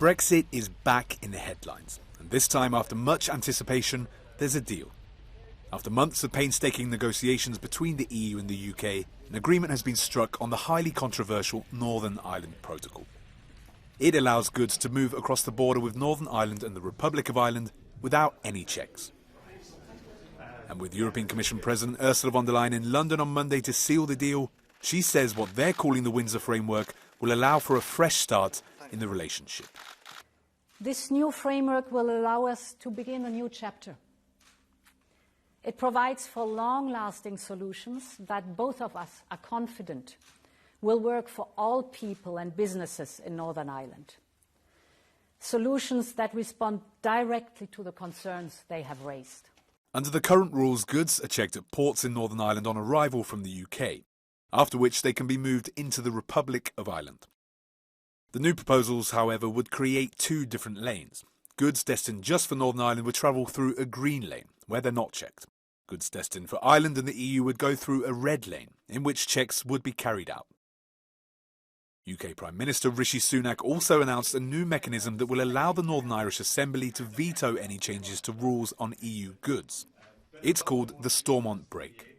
Brexit is back in the headlines, and this time, after much anticipation, there's a deal. After months of painstaking negotiations between the EU and the UK, an agreement has been struck on the highly controversial Northern Ireland Protocol. It allows goods to move across the border with Northern Ireland and the Republic of Ireland without any checks. And with European Commission President Ursula von der Leyen in London on Monday to seal the deal, she says what they're calling the Windsor Framework will allow for a fresh start in the relationship. This new framework will allow us to begin a new chapter. It provides for long-lasting solutions that both of us are confident will work for all people and businesses in Northern Ireland. Solutions that respond directly to the concerns they have raised. Under the current rules, goods are checked at ports in Northern Ireland on arrival from the UK, after which they can be moved into the Republic of Ireland. The new proposals, however, would create two different lanes. Goods destined just for Northern Ireland would travel through a green lane, where they're not checked. Goods destined for Ireland and the EU would go through a red lane, in which checks would be carried out. UK Prime Minister Rishi Sunak also announced a new mechanism that will allow the Northern Irish Assembly to veto any changes to rules on EU goods. It's called the Stormont Break.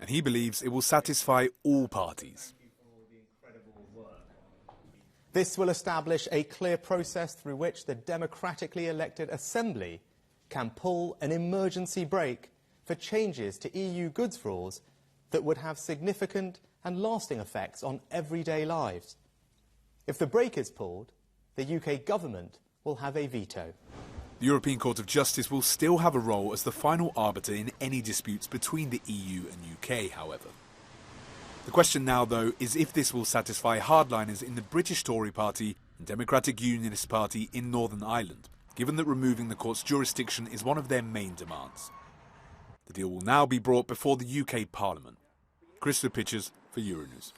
And he believes it will satisfy all parties. This will establish a clear process through which the democratically elected Assembly can pull an emergency brake for changes to EU goods rules that would have significant and lasting effects on everyday lives. If the brake is pulled, the UK government will have a veto. The European Court of Justice will still have a role as the final arbiter in any disputes between the EU and UK, however. The question now, though, is if this will satisfy hardliners in the British Tory Party and Democratic Unionist Party in Northern Ireland, given that removing the court's jurisdiction is one of their main demands. The deal will now be brought before the UK Parliament. Chris Pictures for Euronews.